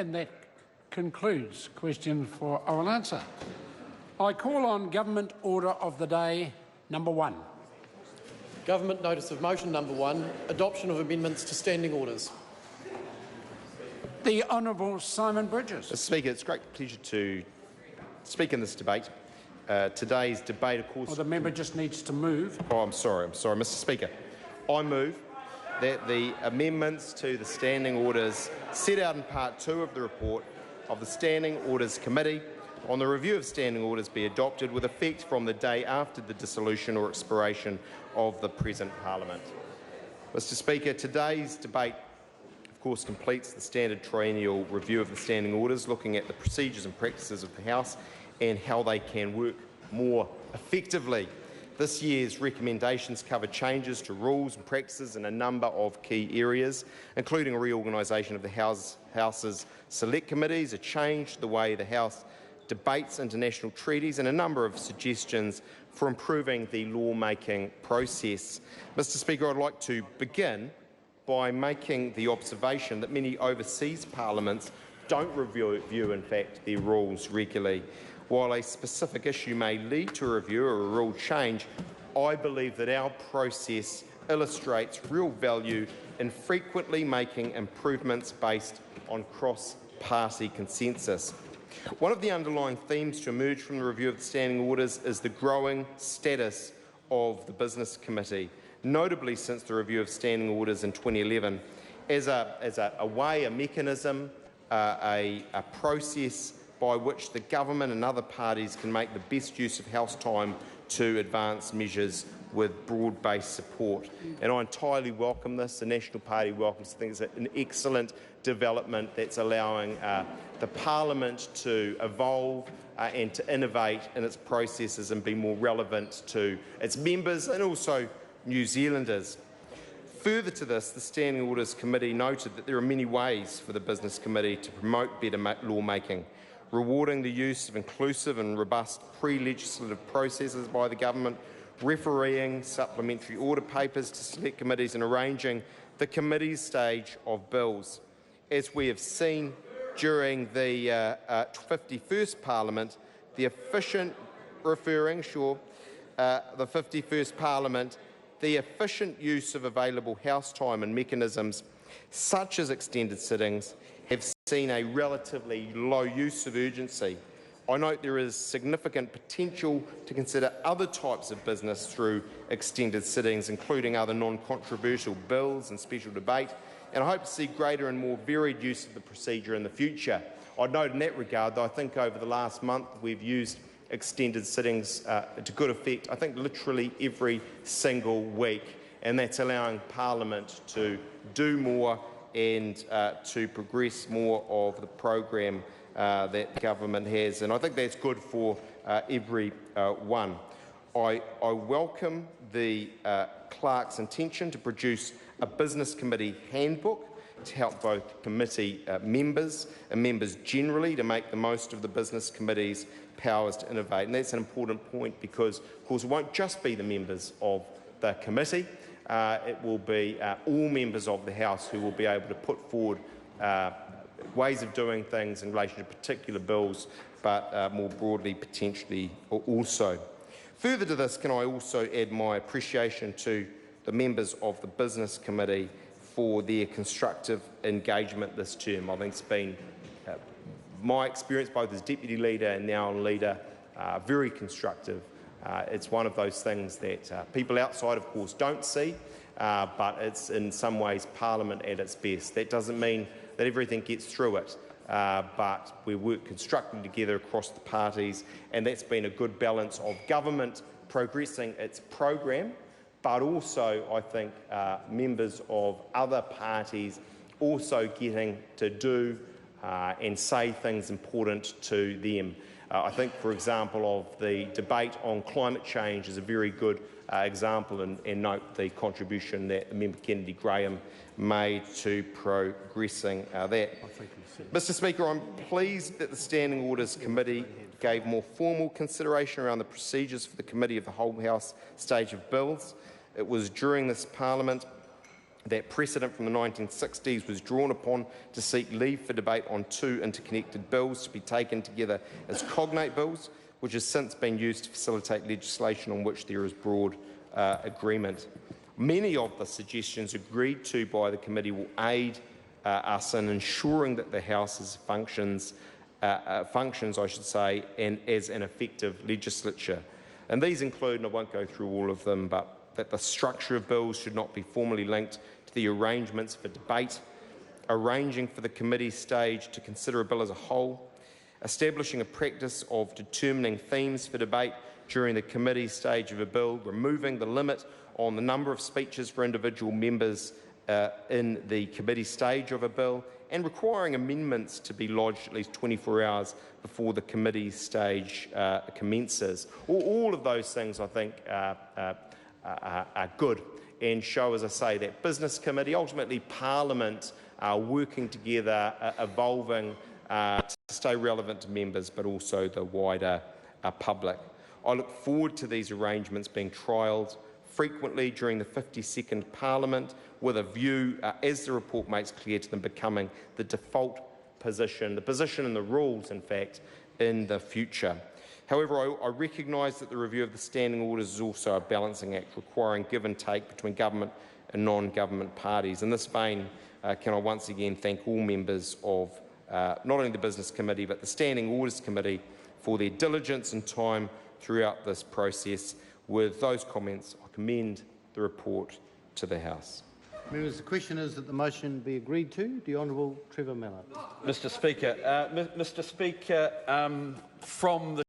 And that concludes question for oral answer. I call on Government Order of the Day number 1. Government Notice of Motion number 1, adoption of amendments to standing orders. The Honourable Simon Bridges. Mr. Speaker, it's a great pleasure to speak in this debate. Today's debate, of course... Well, the member just needs to move. Oh, I'm sorry, Mr. Speaker. I move that the amendments to the standing orders set out in Part 2 of the report of the Standing Orders Committee on the review of standing orders be adopted with effect from the day after the dissolution or expiration of the present Parliament. Mr. Speaker, today's debate, of course, completes the standard triennial review of the standing orders, looking at the procedures and practices of the House and how they can work more effectively. This year's recommendations cover changes to rules and practices in a number of key areas, including a reorganisation of the House's select committees, a change to the way the House debates international treaties, and a number of suggestions for improving the lawmaking process. Mr. Speaker, I'd like to begin by making the observation that many overseas parliaments don't review, in fact, their rules regularly. While a specific issue may lead to a review or a rule change, I believe that our process illustrates real value in frequently making improvements based on cross-party consensus. One of the underlying themes to emerge from the review of the standing orders is the growing status of the Business Committee, notably since the review of standing orders in 2011, as a mechanism, a process by which the government and other parties can make the best use of House time to advance measures with broad-based support. And I entirely welcome this. The National Party welcomes. I think it's an excellent development that's allowing the Parliament to evolve and to innovate in its processes and be more relevant to its members and also New Zealanders. Further to this, the Standing Orders Committee noted that there are many ways for the Business Committee to promote better lawmaking, rewarding the use of inclusive and robust pre-legislative processes by the government, refereeing supplementary order papers to select committees and arranging the committee stage of bills. As we have seen during the 51st Parliament, the efficient use of available House time and mechanisms such as extended sittings have seen a relatively low use of urgency. I note there is significant potential to consider other types of business through extended sittings, including other non-controversial bills and special debate, and I hope to see greater and more varied use of the procedure in the future. I'd note in that regard that I think over the last month we've used extended sittings to good effect, I think literally every single week, and that's allowing Parliament to do more and to progress more of the program that the government has, and I think that's good for everyone. I welcome the clerk's intention to produce a Business Committee handbook to help both committee members and members generally to make the most of the Business Committee's powers to innovate. And that's an important point because, of course, it won't just be the members of the committee. It will be all members of the House who will be able to put forward ways of doing things in relation to particular bills, but more broadly, potentially also. Further to this, can I also add my appreciation to the members of the Business Committee for their constructive engagement this term. I think it's been my experience both as Deputy Leader and now Leader, very constructive. It's one of those things that people outside, of course, don't see, but it's in some ways Parliament at its best. That doesn't mean that everything gets through it, but we work constructively together across the parties, and that's been a good balance of government progressing its program, but also, I think, members of other parties also getting to do and say things important to them. I think, for example, of the debate on climate change is a very good example, and note the contribution that Member Kennedy Graham made to progressing that. Mr. Speaker, I'm pleased that the Standing Orders Committee gave more formal consideration around the procedures for the Committee of the Whole House stage of bills. It was during this Parliament That precedent from the 1960s was drawn upon to seek leave for debate on two interconnected bills to be taken together as cognate bills, which has since been used to facilitate legislation on which there is broad agreement. Many of the suggestions agreed to by the committee will aid us in ensuring that the House's functions, I should say, and as an effective legislature. And these include, and I won't go through all of them, but that the structure of bills should not be formally linked to the arrangements for debate, arranging for the committee stage to consider a bill as a whole, establishing a practice of determining themes for debate during the committee stage of a bill, removing the limit on the number of speeches for individual members in the committee stage of a bill, and requiring amendments to be lodged at least 24 hours before the committee stage commences. All of those things, I think, are good and show, as I say, that business committee, ultimately Parliament, are working together, evolving to stay relevant to members, but also the wider public. I look forward to these arrangements being trialled frequently during the 52nd Parliament, with a view, as the report makes clear, to them becoming the default position, the position and the rules, in fact, in the future. However, I recognise that the review of the standing orders is also a balancing act requiring give and take between government and non-government parties. In this vein, can I once again thank all members of not only the Business Committee but the Standing Orders Committee for their diligence and time throughout this process. With those comments, I commend the report to the House. Members, the question is that the motion be agreed to. The Honourable Trevor Mallett. Mr. Speaker, from the